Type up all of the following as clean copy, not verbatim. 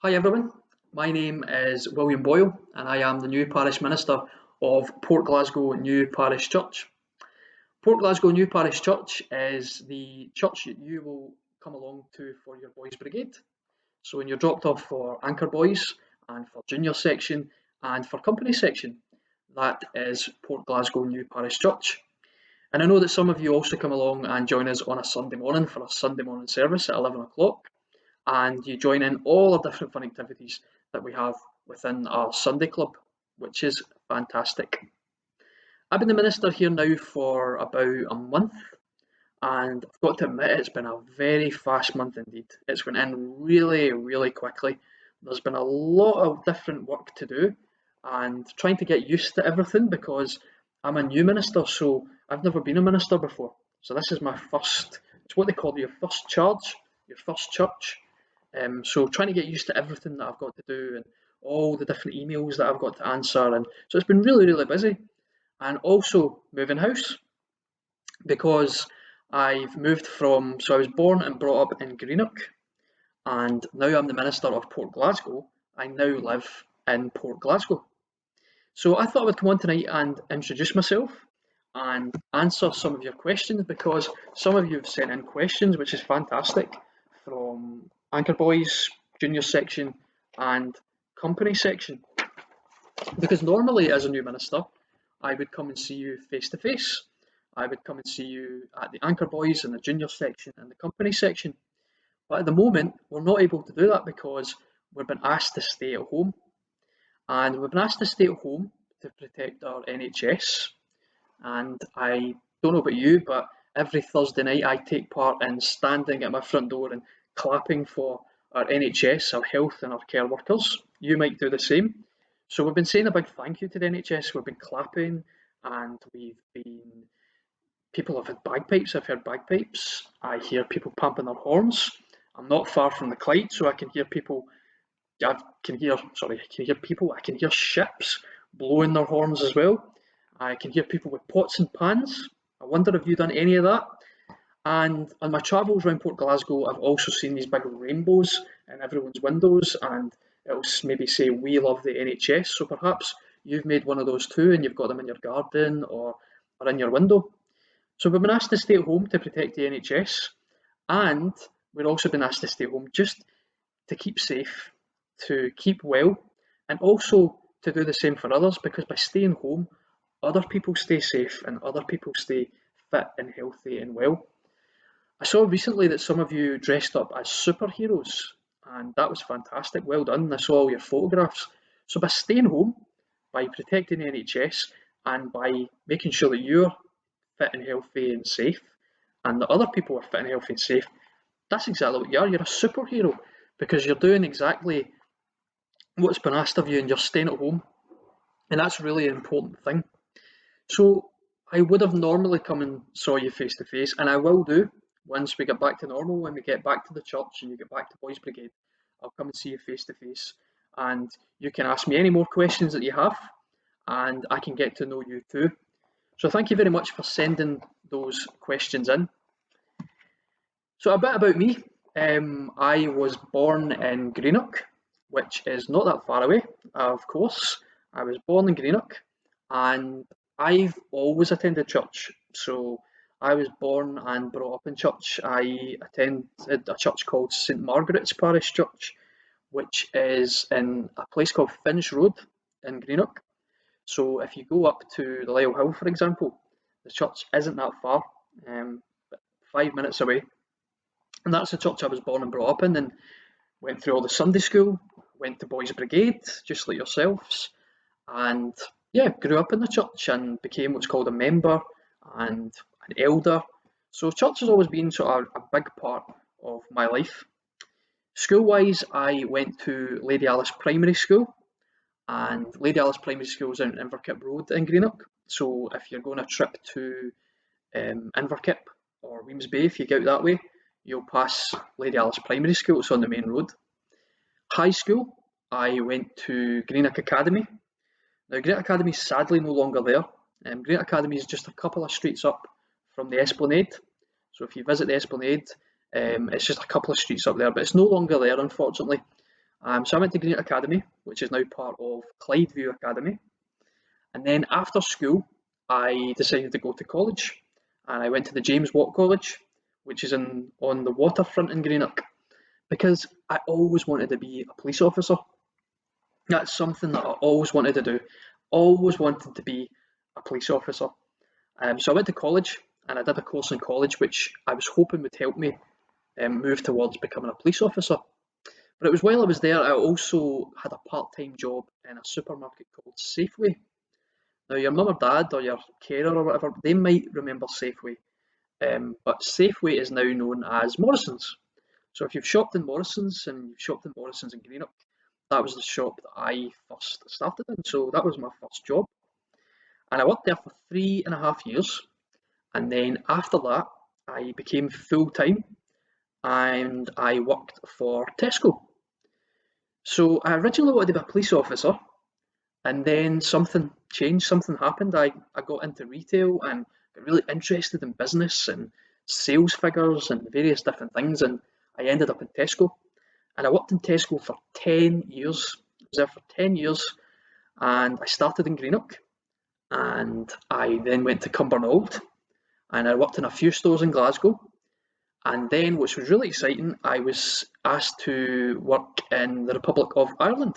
Hi everyone, my name is William Boyle and I am the new Parish Minister of Port Glasgow New Parish Church. Port Glasgow New Parish Church is the church that you will come along to for your Boys Brigade. So when you're dropped off for Anchor Boys and for Junior Section and for Company Section, that is Port Glasgow New Parish Church. And I know that some of you also come along and join us on a Sunday morning for a Sunday morning service at 11 o'clock. And you join in all the different fun activities that we have within our Sunday club, which is fantastic. I've been the minister here now for about a month, and I've got to admit it's been a very fast month indeed. It's went in really, really quickly. There's been a lot of different work to do and trying to get used to everything because I'm a new minister, so I've never been a minister before. So this is my first, it's what they call your first charge, your first church. So trying to get used to everything that I've got to do and all the different emails that I've got to answer, and so it's been really, really busy. And also moving house because I've moved from, so I was born and brought up in Greenock, and now I'm the Minister of Port Glasgow. I now live in Port Glasgow. So I thought I would come on tonight and introduce myself and answer some of your questions because some of you have sent in questions, which is fantastic, from Anchor Boys, Junior Section and Company Section. Because normally as a new minister, I would come and see you face to face. I would come and see you at the Anchor Boys and the Junior Section and the Company Section. But at the moment, we're not able to do that because we've been asked to stay at home. And we've been asked to stay at home to protect our NHS. And I don't know about you, but every Thursday night I take part in standing at my front door and clapping for our NHS, our health and our care workers. You might do the same. So we've been saying a big thank you to the NHS. We've been clapping and people have had bagpipes. I've heard bagpipes. I hear people pumping their horns. I'm not far from the Clyde, so I can hear people I can hear ships blowing their horns as well. I can hear people with pots and pans. I wonder if you've done any of that. And on my travels around Port Glasgow, I've also seen these big rainbows in everyone's windows, and it'll maybe say, "We love the NHS." So perhaps you've made one of those too, and you've got them in your garden or in your window. So we've been asked to stay at home to protect the NHS, and we've also been asked to stay home just to keep safe, to keep well, and also to do the same for others, because by staying home, other people stay safe and other people stay fit and healthy and well. I saw recently that some of you dressed up as superheroes, and that was fantastic. Well done. I saw all your photographs. So by staying home, by protecting the NHS, and by making sure that you're fit and healthy and safe, and that other people are fit and healthy and safe, that's exactly what you are. You're a superhero because you're doing exactly what's been asked of you and you're staying at home. And that's really an important thing. So I would have normally come and saw you face to face, and I will do once we get back to normal, when we get back to the church and you get back to Boys Brigade. I'll come and see you face to face, and you can ask me any more questions that you have, and I can get to know you too. So thank you very much for sending those questions in. So a bit about me. I was born in Greenock, which is not that far away, of course. I was born in Greenock, and I've always attended church. So I was born and brought up in church. I attended a church called St Margaret's Parish Church, which is in a place called Finch Road in Greenock. So if you go up to the Lyle Hill, for example, the church isn't that far, but 5 minutes away. And that's the church I was born and brought up in, and went through all the Sunday school, went to Boys Brigade, just like yourselves, and yeah, grew up in the church and became what's called a member and an elder. So church has always been sort of a big part of my life. School-wise, I went to Lady Alice Primary School, and Lady Alice Primary School is in Inverkip Road in Greenock. So if you're going a trip to Inverkip or Weems Bay, if you go out that way, you'll pass Lady Alice Primary School. It's on the main road. High school, I went to Greenock Academy. Now, Greenock Academy is sadly no longer there. Greenock Academy is just a couple of streets up from the Esplanade. So if you visit the Esplanade, it's just a couple of streets up there, but it's no longer there, unfortunately. So I went to Greenock Academy, which is now part of Clydeview Academy. And then after school, I decided to go to college, and I went to the James Watt College, which is on the waterfront in Greenock, because I always wanted to be a police officer. That's something that I always wanted to do. Always wanted to be a police officer. So I went to college, and I did a course in college which I was hoping would help me move towards becoming a police officer. But it was while I was there, I also had a part-time job in a supermarket called Safeway. Now, your mum or dad or your carer or whatever, they might remember Safeway, but Safeway is now known as Morrison's. So if you've shopped in Morrison's and you've shopped in Morrison's in Greenock, that was the shop that I first started in. So that was my first job. And I worked there for 3.5 years. And then after that, I became full time and I worked for Tesco. So I originally wanted to be a police officer, and then something changed, something happened. I got into retail and got really interested in business and sales figures and various different things, and I ended up in Tesco. And I worked in Tesco for 10 years. I was there for 10 years, and I started in Greenock, and I then went to Cumbernauld, and I worked in a few stores in Glasgow. And then, which was really exciting, I was asked to work in the Republic of Ireland.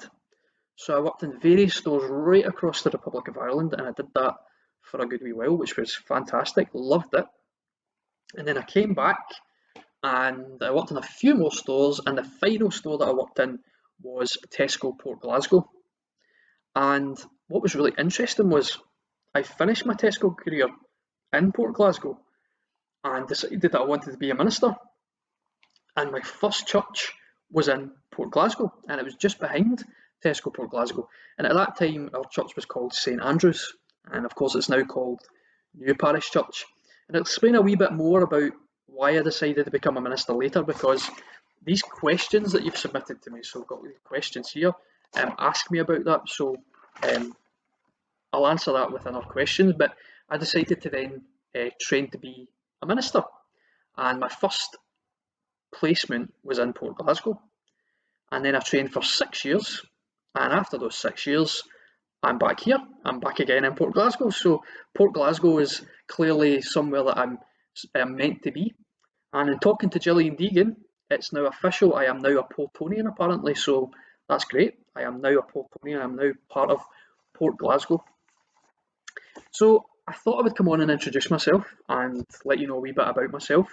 So I worked in various stores right across the Republic of Ireland, and I did that for a good wee while, which was fantastic. Loved it. And then I came back and I worked in a few more stores, and the final store that I worked in was Tesco Port Glasgow. And what was really interesting was I finished my Tesco career in Port Glasgow and decided that I wanted to be a minister. And my first church was in Port Glasgow, and it was just behind Tesco Port Glasgow. And at that time, our church was called St Andrews, and of course, it's now called New Parish Church. And I'll explain a wee bit more about why I decided to become a minister later, because these questions that you've submitted to me, so I've got questions here, ask me about that. So I'll answer that within our questions. But I decided to then train to be a minister, and my first placement was in Port Glasgow, and then I trained for 6 years, and after those 6 years I'm back here, I'm back again in Port Glasgow. So Port Glasgow is clearly somewhere that I'm meant to be. And in talking to Gillian Deegan, it's now official, I am now a Portonian apparently, so that's great. I am now a Portonian, I'm now part of Port Glasgow. So I thought I would come on and introduce myself and let you know a wee bit about myself,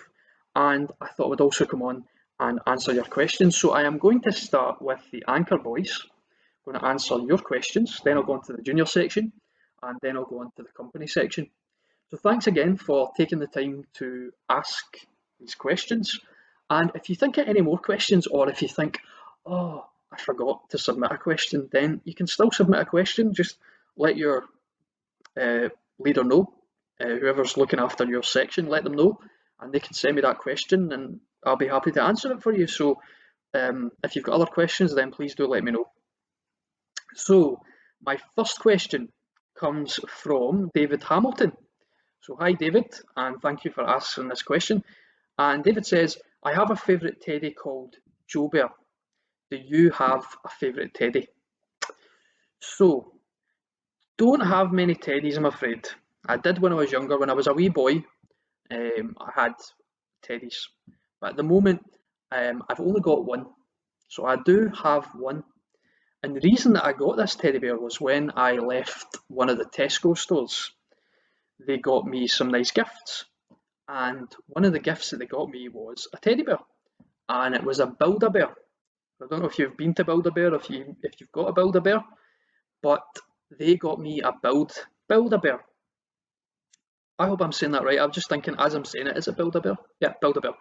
and I thought I would also come on and answer your questions. So I am going to start with the anchor boys. I'm going to answer your questions, then I'll go on to the junior section, and then I'll go on to the company section. So thanks again for taking the time to ask these questions. And if you think of any more questions, or if you think, oh, I forgot to submit a question, then you can still submit a question. Just let your leader know, whoever's looking after your section, let them know, and they can send me that question, and I'll be happy to answer it for you. So if you've got other questions, then please do let me know. So my first question comes from David Hamilton. So hi David, and thank you for asking this question. And David says, I have a favourite teddy called Joe Bear. Do you have a favourite teddy? So, don't have many teddies, I'm afraid. I did when I was younger. When I was a wee boy, I had teddies. But at the moment, I've only got one. So I do have one. And the reason that I got this teddy bear was when I left one of the Tesco stores. They got me some nice gifts. And one of the gifts that they got me was a teddy bear. And it was a Build-A-Bear. I don't know if you've been to Build-A-Bear, if you've got a Build-A-Bear, but they got me a Build-A-Bear. I hope I'm saying that right. I'm just thinking as I'm saying it, is it Build-A-Bear? Yeah, Build-A-Bear.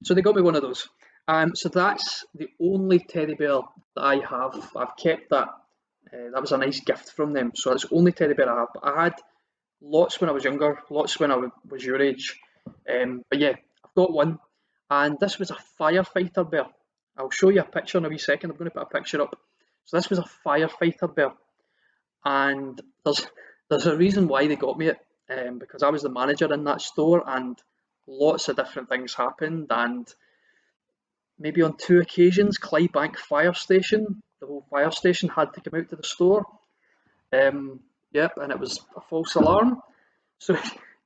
So they got me one of those. So that's the only teddy bear that I have. I've kept that. That was a nice gift from them. So that's the only teddy bear I have. But I had lots when I was younger, lots when I was your age. But yeah, I've got one. And this was a firefighter bear. I'll show you a picture in a wee second. I'm going to put a picture up. So this was a firefighter bear. And there's a reason why they got me it, because I was the manager in that store, and lots of different things happened, and maybe on 2 occasions, Clydebank Fire Station, the whole fire station had to come out to the store. Yep, and it was a false alarm. So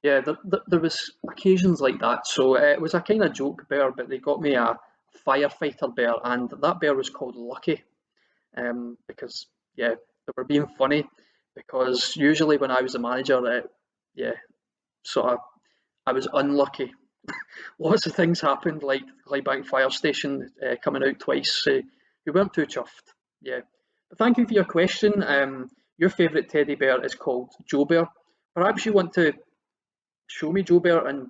yeah, there was occasions like that. So it was a kind of joke bear, but they got me a firefighter bear, and that bear was called Lucky. Because yeah, they were being funny. Because usually when I was a manager, yeah, sort of I was unlucky. Lots of things happened, like Clydebank Fire Station coming out twice. We weren't too chuffed. Yeah, but thank you for your question. Your favourite teddy bear is called Joe Bear. Perhaps you want to show me Joe Bear and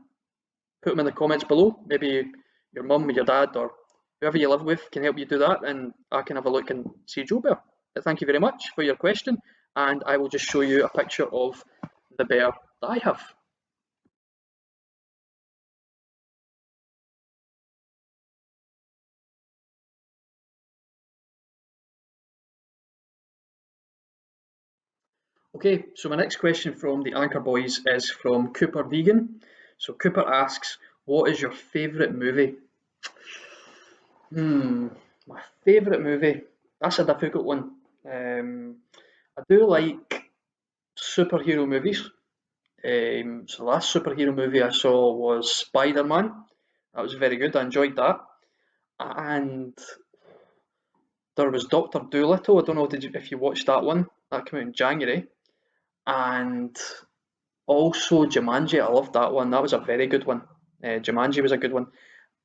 put them in the comments below. Maybe your mum or your dad or whoever you live with can help you do that, and I can have a look and see Joe Bear. But thank you very much for your question, and I will just show you a picture of the bear that I have. Okay, so my next question from the Anchor Boys is from Cooper Vegan. So Cooper asks, what is your favourite movie? My favourite movie? That's a difficult one. I do like superhero movies. So the last superhero movie I saw was Spider-Man. That was very good. I enjoyed that. And there was Doctor Dolittle. I don't know if you watched that one. That came out in January. And also Jumanji. I loved that one. That was a very good one. Jumanji was a good one.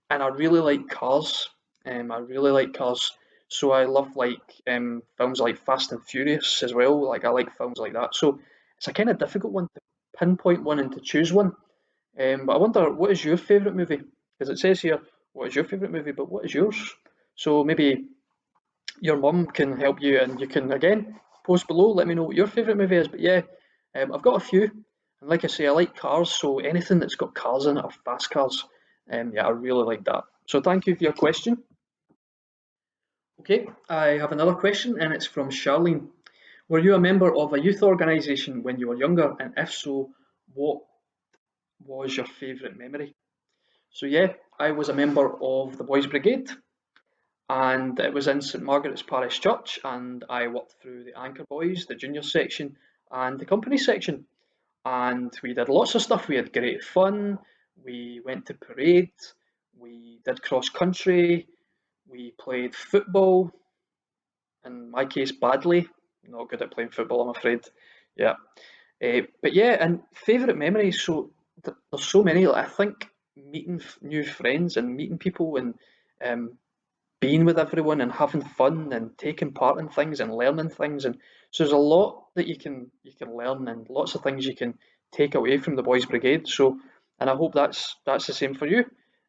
And I really like cars. I really like cars. So I love films like Fast and Furious as well. Like I like films like that. So it's a kind of difficult one to pinpoint one and to choose one. But I wonder, what is your favourite movie? Because it says here, what is your favourite movie? But what is yours? So maybe your mum can help you, and you can again post below. Let me know what your favourite movie is. But yeah, I've got a few, and like I say, I like cars. So anything that's got cars in it or fast cars, yeah, I really like that. So thank you for your question. Okay, I have another question, and it's from Charlene. Were you a member of a youth organisation when you were younger, and if so, what was your favourite memory? So yeah, I was a member of the Boys Brigade, and it was in St Margaret's Parish Church, and I worked through the Anchor Boys, the junior section, and the company section, and we did lots of stuff. We had great fun. We went to parade. We did cross country. We played football. In my case, badly. Not good at playing football, I'm afraid. Yeah. But yeah, and favourite memories. So there's so many. Like, I think meeting new friends and meeting people and um, being with everyone and having fun and taking part in things and learning things, and so there's a lot that you can learn and lots of things you can take away from the Boys Brigade. So, and I hope that's the same for you.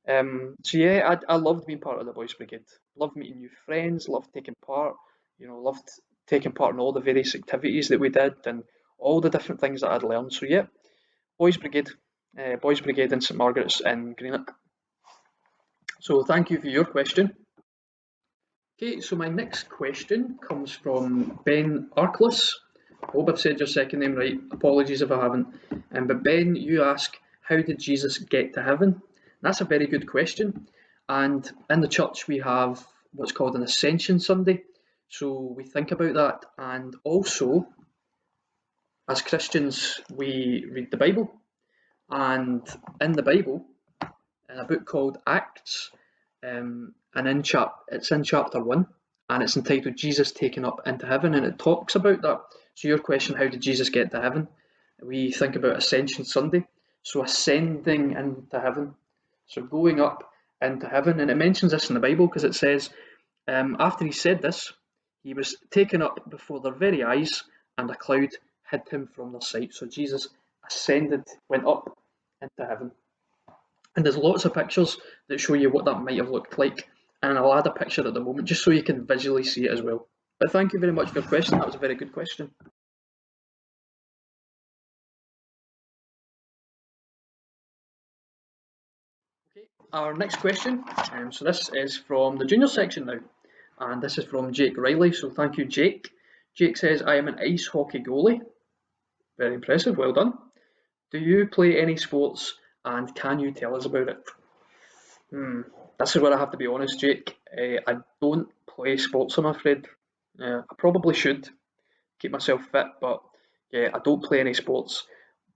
So yeah, I loved being part of the Boys Brigade. Loved meeting new friends. Loved taking part. Loved taking part in all the various activities that we did and all the different things that I'd learned. So yeah, Boys Brigade, Boys Brigade in St Margaret's in Greenock. So thank you for your question. Okay, so my next question comes from Ben Arkless. I hope I've said your second name right. Apologies if I haven't. But Ben, you ask, how did Jesus get to heaven? And that's a very good question. And in the church, we have what's called an Ascension Sunday. So we think about that. And also, as Christians, we read the Bible. And in the Bible, in a book called Acts, and it's in chapter 1, and it's entitled Jesus Taken Up into Heaven, and it talks about that. So your question, how did Jesus get to heaven? We think about Ascension Sunday, so ascending into heaven, so going up into heaven, and it mentions this in the Bible because it says, after he said this, he was taken up before their very eyes, and a cloud hid him from their sight. So Jesus ascended, went up into heaven. And there's lots of pictures that show you what that might have looked like. And I'll add a picture at the moment just so you can visually see it as well. But thank you very much for your question. That was a very good question. Okay, our next question. So this is from the junior section now. And this is from Jake Riley. So thank you, Jake. Jake says, I am an ice hockey goalie. Very impressive. Well done. Do you play any sports, and can you tell us about it? This is where I have to be honest, Jake. I don't play sports, I'm afraid. I probably should keep myself fit, but yeah, I don't play any sports.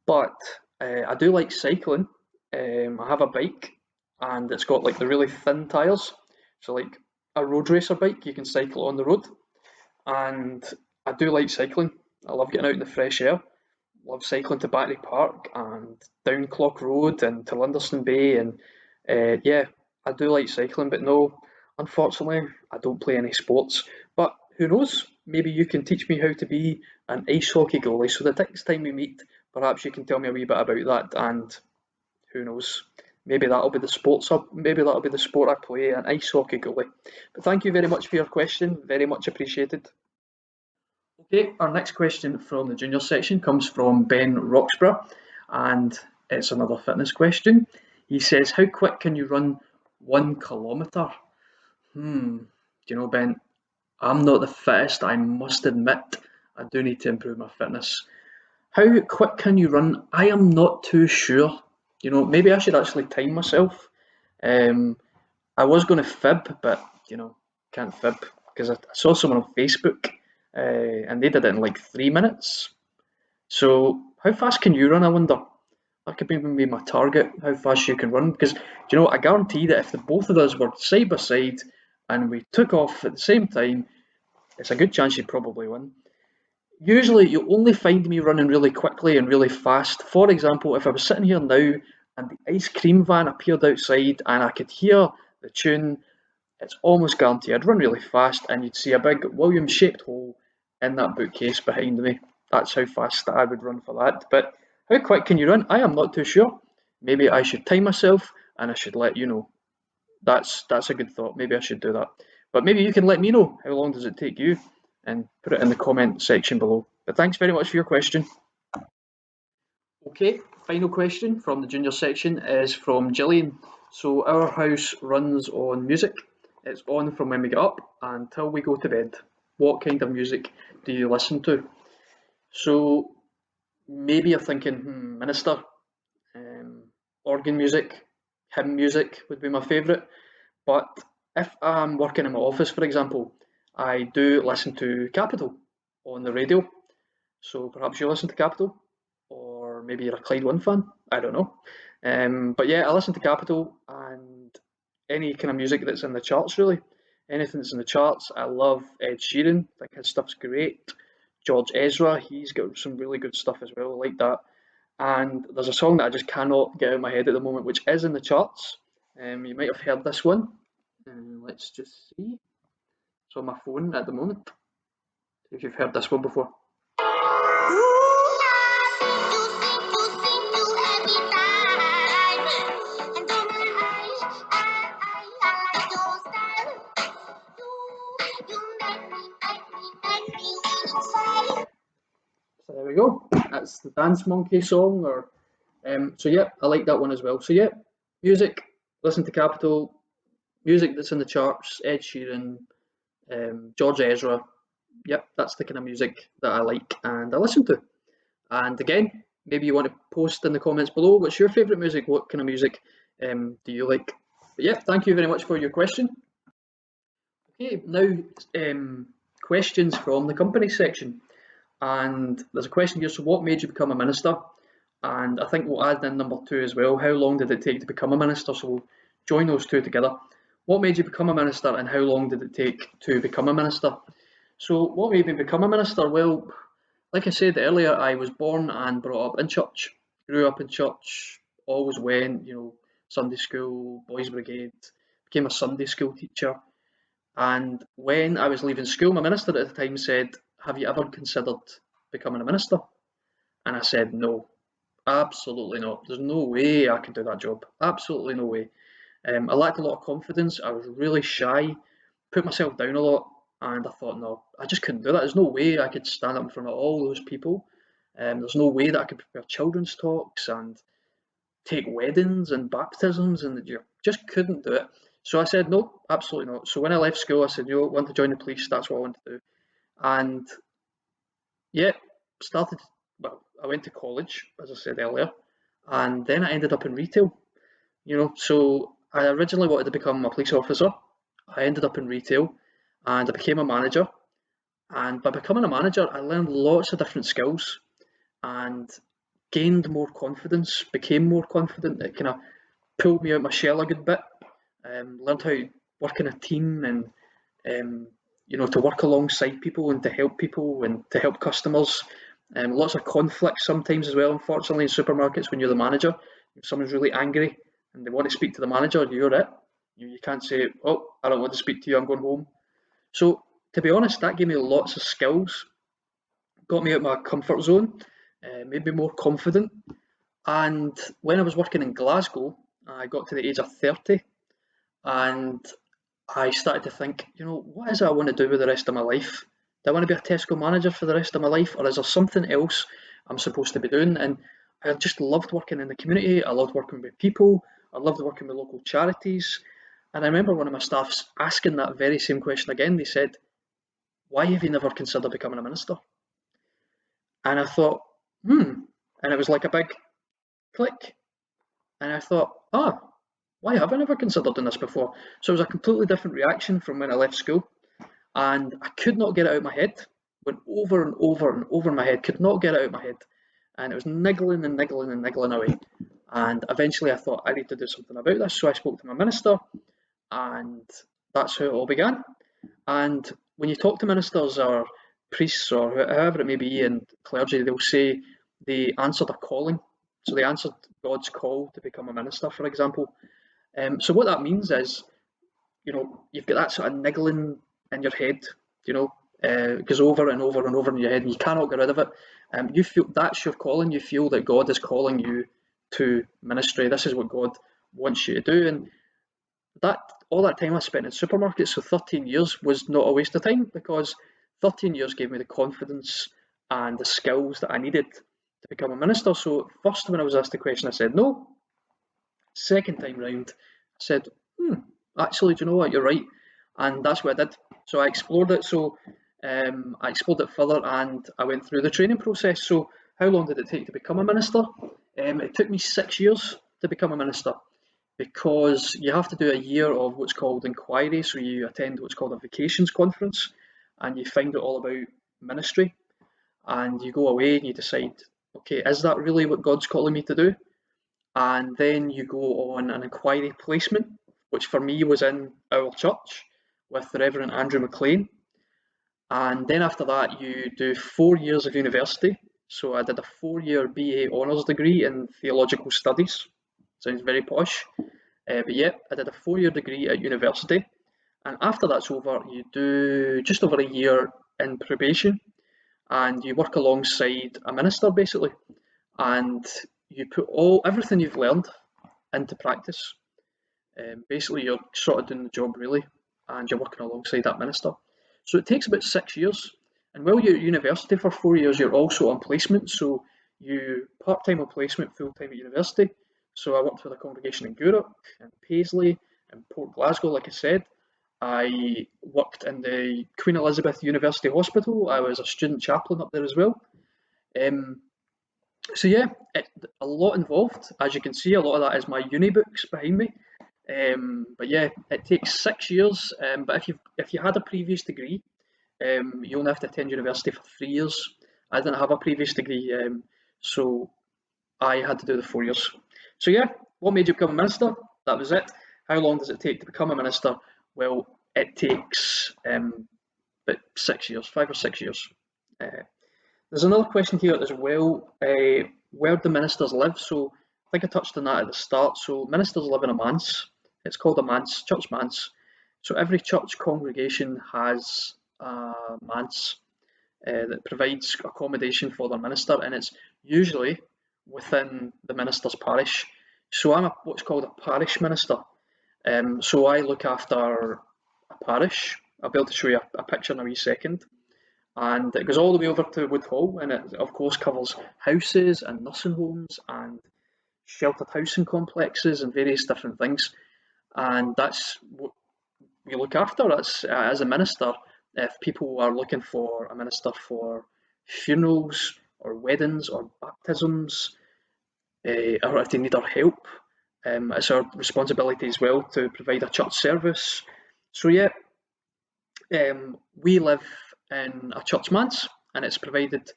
But I do like cycling. I have a bike, and it's got like the really thin tyres, so like a road racer bike, you can cycle on the road. And I do like cycling. I love getting out in the fresh air. Love cycling to Battery Park and down Clock Road and to Linderston Bay, and yeah, I do like cycling. But no, unfortunately, I don't play any sports. But who knows? Maybe you can teach me how to be an ice hockey goalie. So the next time we meet, perhaps you can tell me a wee bit about that. And who knows? Maybe that'll be the sports up. Maybe that'll be the sport I play, an ice hockey goalie. But thank you very much for your question. Very much appreciated. Okay, our next question from the junior section comes from Ben Roxburgh, and it's another fitness question. He says, "How quick can you run 1 kilometre?" Do you know, Ben? I'm not the fittest, I must admit. I do need to improve my fitness. How quick can you run? I am not too sure. You know, maybe I should actually time myself. Um, I was going to fib, but you know, can't fib because I saw someone on Facebook and they did it in like 3 minutes. So, how fast can you run? I wonder. That could even be my target. How fast you can run? Because you know, I guarantee that if the both of us were side by side and we took off at the same time, it's a good chance you'd probably win. Usually, you only find me running really quickly and really fast. For example, if I was sitting here now and the ice cream van appeared outside and I could hear the tune, it's almost guaranteed I'd run really fast and you'd see a big William shaped hole in that bookcase behind me. That's how fast I would run for that. But how quick can you run? I am not too sure. Maybe I should time myself and I should let you know. That's a good thought. Maybe I should do that. But maybe you can let me know how long does it take you and put it in the comment section below. But thanks very much for your question. Okay, final question from the junior section is from Gillian. So our house runs on music. It's on from when we get up until we go to bed. What kind of music do you listen to? So maybe you're thinking, minister, organ music, hymn music would be my favourite. But if I'm working in my office, for example, I do listen to Capital on the radio. So perhaps you listen to Capital, or maybe you're a Clyde One fan. I don't know. But yeah, I listen to Capital and any kind of music that's in the charts, really. Anything that's in the charts. I love Ed Sheeran. I think his stuff's great. George Ezra, he's got some really good stuff as well. I like that. And there's a song that I just cannot get out of my head at the moment, which is in the charts. You might have heard this one. Let's just see. It's on my phone at the moment. If you've heard this one before. So there we go. That's the Dance Monkey song. Or so yeah, I like that one as well. So yeah, music. Listen to Capital. Music that's in the charts. Ed Sheeran, George Ezra. Yep, that's the kind of music that I like and I listen to. And again, maybe you want to post in the comments below what's your favourite music, what kind of music do you like. But yeah, thank you very much for your question. Okay, now questions from the company section. And there's a question here, so what made you become a minister? And I think we'll add in number 2 as well. How long did it take to become a minister? So we'll join those two together. What made you become a minister and how long did it take to become a minister? So what made me become a minister? Well, like I said earlier, I was born and brought up in church. Grew up in church, always went, Sunday school, Boys Brigade, became a Sunday school teacher. And when I was leaving school, my minister at the time said, "Have you ever considered becoming a minister?" And I said, "No, absolutely not. There's no way I could do that job. Absolutely no way." I lacked a lot of confidence. I was really shy, put myself down a lot, and I thought, no, I just couldn't do that. There's no way I could stand up in front of all those people. There's no way that I could prepare children's talks and take weddings and baptisms, and you just couldn't do it. So I said, no, absolutely not. So when I left school, I said, I want to join the police. That's what I want to do. And yeah, started, well, I went to college, as I said earlier, and then I ended up in retail. So I originally wanted to become a police officer. I ended up in retail and I became a manager. And by becoming a manager, I learned lots of different skills and gained more confidence, became more confident. It kind of pulled me out my shell a good bit. Learned how to work in a team and um, to work alongside people and to help people and to help customers. Lots of conflict sometimes as well, unfortunately, in supermarkets when you're the manager. If someone's really angry and they want to speak to the manager, you're it. You can't say, oh, I don't want to speak to you, I'm going home. So, to be honest, that gave me lots of skills, got me out of my comfort zone, made me more confident. And when I was working in Glasgow, I got to the age of 30 and I started to think, what is it I want to do with the rest of my life? Do I want to be a Tesco manager for the rest of my life, or is there something else I'm supposed to be doing? And I just loved working in the community. I loved working with people. I loved working with local charities. And I remember one of my staffs asking that very same question again. They said, why have you never considered becoming a minister? And I thought, and it was like a big click. And I thought, why have I never considered doing this before? So it was a completely different reaction from when I left school. And I could not get it out of my head. Went over and over and over in my head, could not get it out of my head. And it was niggling and niggling and niggling away. And eventually I thought I need to do something about this. So I spoke to my minister, and that's how it all began. And when you talk to ministers or priests or however it may be in clergy, they'll say they answered a calling. So they answered God's call to become a minister, for example. So what that means is, you've got that sort of niggling in your head, it goes over and over and over in your head, and you cannot get rid of it. You feel that's your calling. You feel that God is calling you to ministry. This is what God wants you to do, and that all that time I spent in supermarkets, so 13 years, was not a waste of time, because 13 years gave me the confidence and the skills that I needed to become a minister. So first, when I was asked the question, I said no. Second time round, I said, actually, do you know what? You're right. And that's what I did. So I explored it. So I explored it further and I went through the training process. So how long did it take to become a minister? It took me 6 years to become a minister, because you have to do a year of what's called inquiry. So you attend what's called a vocations conference and you find out all about ministry, and you go away and you decide, okay, is that really what God's calling me to do? And then you go on an inquiry placement, which for me was in our church with the Reverend Andrew McLean. And then after that, you do 4 years of university. So I did a 4-year BA honours degree in theological studies. Sounds very posh. But yeah, I did a 4-year degree at university. And after that's over, you do just over a year in probation and you work alongside a minister basically. And you put everything you've learned into practice. Basically, you're sort of doing the job really, and you're working alongside that minister. So it takes about 6 years. And while you're at university for 4 years, you're also on placement. So you part-time on placement, full-time at university. So I worked with a congregation in Gourock, and Paisley, and Port Glasgow, like I said. I worked in the Queen Elizabeth University Hospital. I was a student chaplain up there as well. Um, so yeah, a lot involved. As you can see, a lot of that is my uni books behind me. But yeah, it takes 6 years. But if you had a previous degree, you only have to attend university for 3 years. I didn't have a previous degree, so I had to do the 4 years. So yeah, what made you become a minister? That was it. How long does it take to become a minister? Well, it takes about 6 years, 5 or 6 years. There's another question here as well. Where do ministers live? So I think I touched on that at the start. So ministers live in a manse. It's called a manse, church manse. So every church congregation has a manse that provides accommodation for their minister, and it's usually within the minister's parish. So I'm what's called a parish minister. So I look after a parish. I'll be able to show you a picture in a wee second. And it goes all the way over to Woodhall, and it of course covers houses and nursing homes and sheltered housing complexes and various different things. And that's what we look after. That's as a minister. If people are looking for a minister for funerals or weddings or baptisms, or if they need our help, It's our responsibility as well to provide a church service. So yeah, we live in a church manse, and it's provided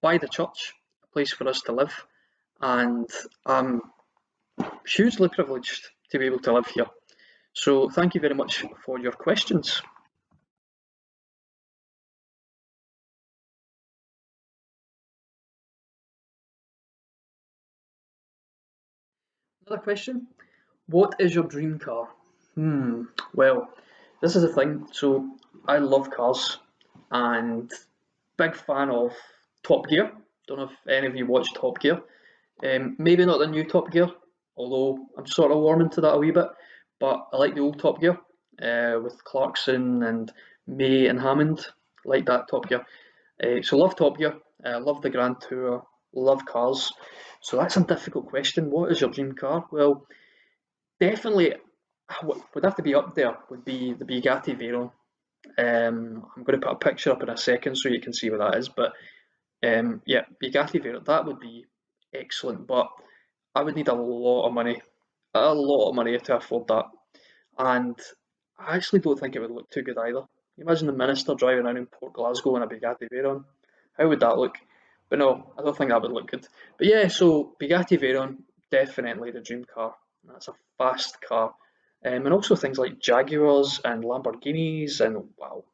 by the church, a place for us to live, and I'm hugely privileged to be able to live here. So thank you very much for your questions. Another question. What is your dream car? Well, this is the thing. So I love cars and big fan of Top Gear. Don't know if any of you watch Top Gear. Maybe not the new Top Gear, although I'm sort of warming to that a wee bit. But I like the old Top Gear with Clarkson and May and Hammond. Like that Top Gear. So love Top Gear. Love the Grand Tour. Love cars. So that's a difficult question. What is your dream car? Well, definitely would have to be up there. Would be the Bugatti Veyron. I'm going to put a picture up in a second so you can see what that is. But yeah, Bugatti Veyron, that would be excellent, but I would need a lot of money to afford that. And I actually don't think it would look too good either. You imagine the minister driving around in Port Glasgow in a Bugatti Veyron. How would that look? But no, I don't think that would look good. But yeah, so Bugatti Veyron, definitely the dream car. That's a fast car. And also things like Jaguars and Lamborghinis and wow,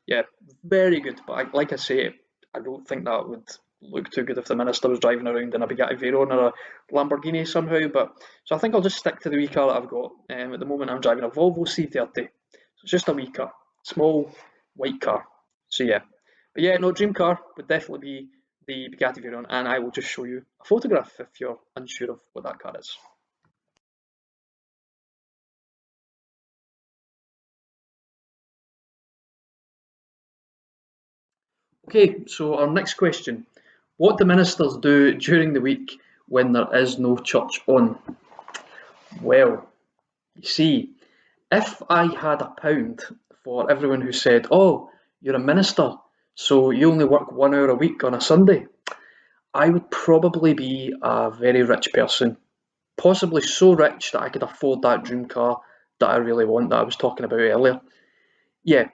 yeah, very good. But like I say, I don't think that would look too good if the minister was driving around in a Bugatti Veyron or a Lamborghini somehow. But so I think I'll just stick to the wee car that I've got. At the moment, I'm driving a Volvo C30, so it's just a wee car, small white car. So yeah, but yeah, no, dream car would definitely be the Bugatti Veyron, and I will just show you a photograph if you're unsure of what that car is. Okay, so our next question. What do ministers do during the week when there is no church on? Well, you see, if I had a pound for everyone who said, oh, you're a minister, so you only work 1 hour a week on a Sunday, I would probably be a very rich person. Possibly so rich that I could afford that dream car that I really want that I was talking about earlier. Yeah,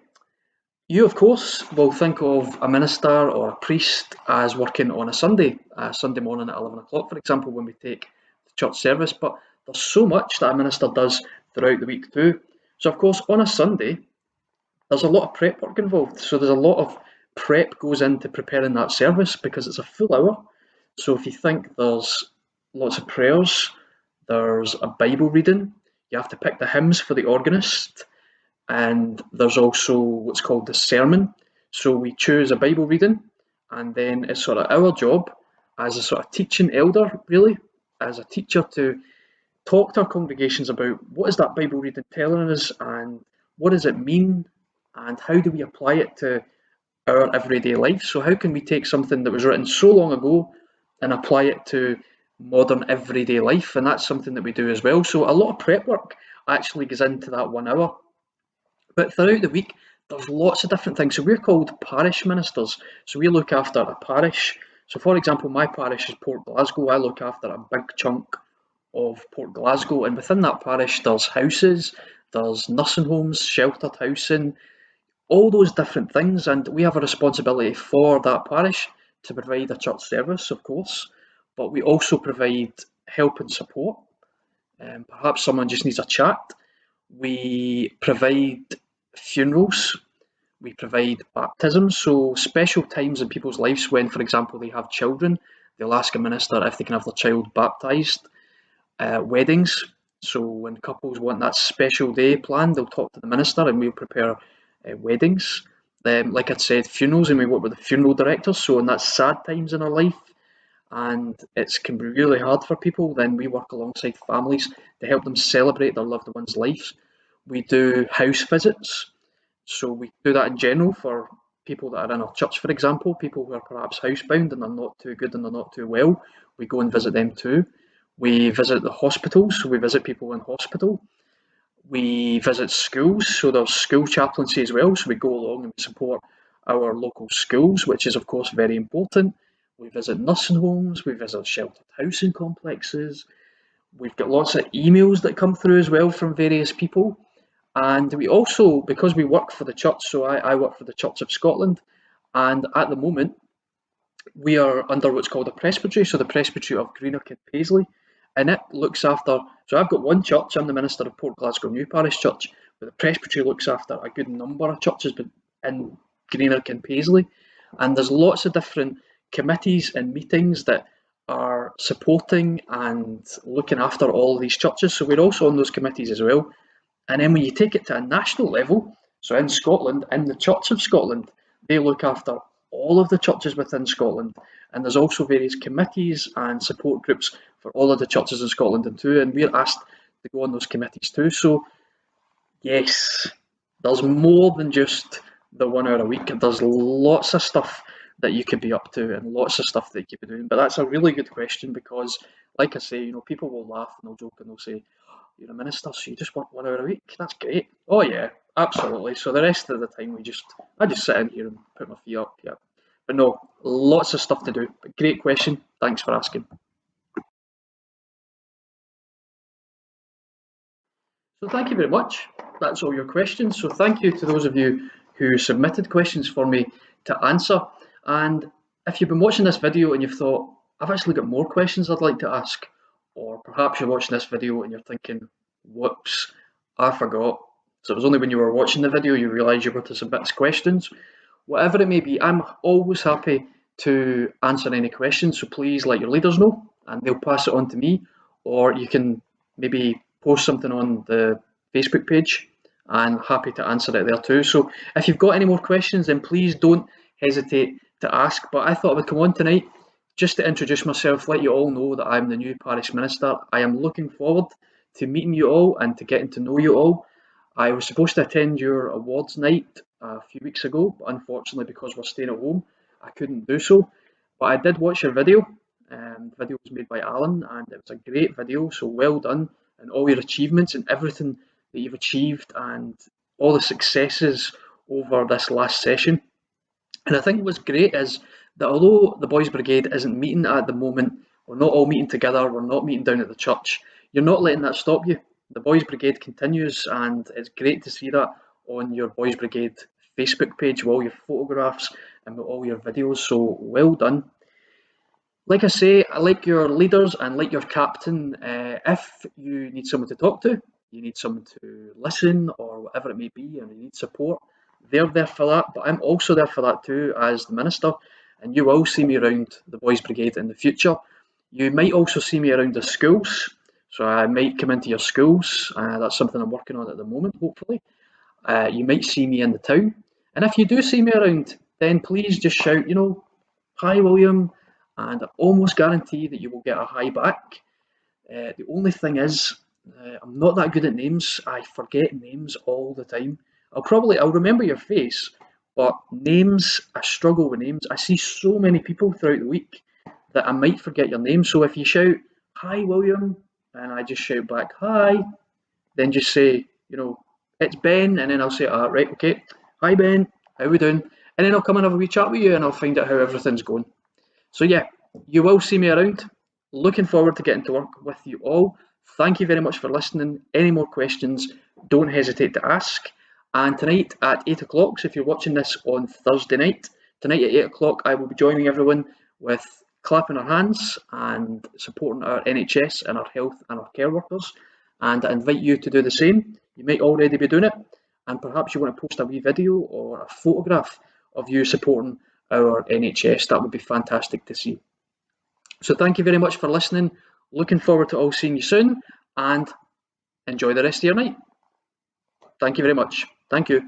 you, of course, will think of a minister or a priest as working on a Sunday morning at 11 o'clock, for example, when we take the church service. But there's so much that a minister does throughout the week too. So, of course, on a Sunday, there's a lot of prep work involved. So, there's a lot of prep goes into preparing that service because it's a full hour. So, if you think there's lots of prayers, there's a Bible reading, you have to pick the hymns for the organist, and there's also what's called the sermon. So we choose a Bible reading, and then it's sort of our job as a sort of teaching elder, really, as a teacher, to talk to our congregations about what is that Bible reading telling us, and what does it mean, and how do we apply it to our everyday life. So how can we take something that was written so long ago and apply it to modern everyday life? And that's something that we do as well. So a lot of prep work actually goes into that 1 hour. But throughout the week, there's lots of different things. So we're called parish ministers. So we look after a parish. So for example, my parish is Port Glasgow. I look after a big chunk of Port Glasgow. And within that parish, there's houses, there's nursing homes, sheltered housing, all those different things. And we have a responsibility for that parish to provide a church service, of course. But we also provide help and support. Perhaps someone just needs a chat. We provide funerals, we provide baptisms, so special times in people's lives when, for example, they have children, they'll ask a minister if they can have their child baptised. Weddings, so when couples want that special day planned, they'll talk to the minister and we'll prepare weddings. Like I said, funerals, and we work with the funeral directors, so in that sad times in our life, and it can be really hard for people, then we work alongside families to help them celebrate their loved one's lives. We do house visits, so we do that in general for people that are in our church, for example, people who are perhaps housebound and they're not too good and they're not too well. We go and visit them too. We visit the hospitals, so we visit people in hospital. We visit schools, so there's school chaplaincy as well, so we go along and we support our local schools, which is of course very important. We visit nursing homes, we visit sheltered housing complexes, We've got lots of emails that come through as well from various people. And we also, because we work for the church, so I work for the Church of Scotland, and at the moment we are under what's called a presbytery, so the Presbytery of Greenock and Paisley, and it looks after. So I've got one church. I'm the minister of Port Glasgow New Parish Church, but the presbytery looks after a good number of churches, but in Greenock and Paisley, and there's lots of different committees and meetings that are supporting and looking after all these churches. So we're also on those committees as well. And then when you take it to a national level, so in Scotland, in the Church of Scotland, they look after all of the churches within Scotland. And there's also various committees and support groups for all of the churches in Scotland too. And we're asked to go on those committees too. So yes, there's more than just the 1 hour a week. There's lots of stuff that you could be up to and lots of stuff that you could be doing. But that's a really good question because, like I say, people will laugh and they'll joke and they'll say, "You're a minister, so you just work 1 hour a week? That's great." Oh yeah, absolutely. So the rest of the time I just sit in here and put my feet up. Yeah, but no, lots of stuff to do. But great question. Thanks for asking. So thank you very much. That's all your questions. So thank you to those of you who submitted questions for me to answer. And if you've been watching this video and you've thought, I've actually got more questions I'd like to ask, or perhaps you're watching this video and you're thinking, whoops, I forgot. So it was only when you were watching the video you realised you were to submit questions. Whatever it may be, I'm always happy to answer any questions. So please let your leaders know and they'll pass it on to me, or you can maybe post something on the Facebook page and happy to answer it there too. So if you've got any more questions, then please don't hesitate to ask. But I thought I would come on tonight just to introduce myself, let you all know that I'm the new parish minister. I am looking forward to meeting you all and to getting to know you all. I was supposed to attend your awards night a few weeks ago, but unfortunately, because we're staying at home, I couldn't do so. But I did watch your video. The video was made by Alan, and it was a great video. So well done, and all your achievements and everything that you've achieved, and all the successes over this last session. And I think what's great is that although the Boys Brigade isn't meeting at the moment, we're not all meeting together, we're not meeting down at the church, you're not letting that stop you. The Boys Brigade continues, and it's great to see that on your Boys Brigade Facebook page with all your photographs and with all your videos. So well done. Like I say, I like your leaders and like your captain. If you need someone to talk to, you need someone to listen, or whatever it may be, and you need support, they're there for that. But I'm also there for that too as the minister, and you will see me around the Boys Brigade in the future. You might also see me around the schools, so I might come into your schools. That's something I'm working on at the moment, hopefully. You might see me in the town, and if you do see me around, then please just shout, "Hi, William," and I almost guarantee that you will get a hi back. The only thing is, I'm not that good at names. I forget names all the time. I'll remember your face, but names, I struggle with names. I see so many people throughout the week that I might forget your name. So if you shout, "Hi, William," and I just shout back, "Hi," then just say, "It's Ben," and then I'll say, "Right, okay. Hi, Ben. How we doing?" And then I'll come and have a wee chat with you and I'll find out how everything's going. So yeah, you will see me around. Looking forward to getting to work with you all. Thank you very much for listening. Any more questions, don't hesitate to ask. And tonight at 8 o'clock, so if you're watching this on Thursday night, tonight at 8 o'clock I will be joining everyone with clapping our hands and supporting our NHS and our health and our care workers. And I invite you to do the same. You might already be doing it, and perhaps you want to post a wee video or a photograph of you supporting our NHS. That would be fantastic to see. So thank you very much for listening. Looking forward to all seeing you soon, and enjoy the rest of your night. Thank you very much. Thank you.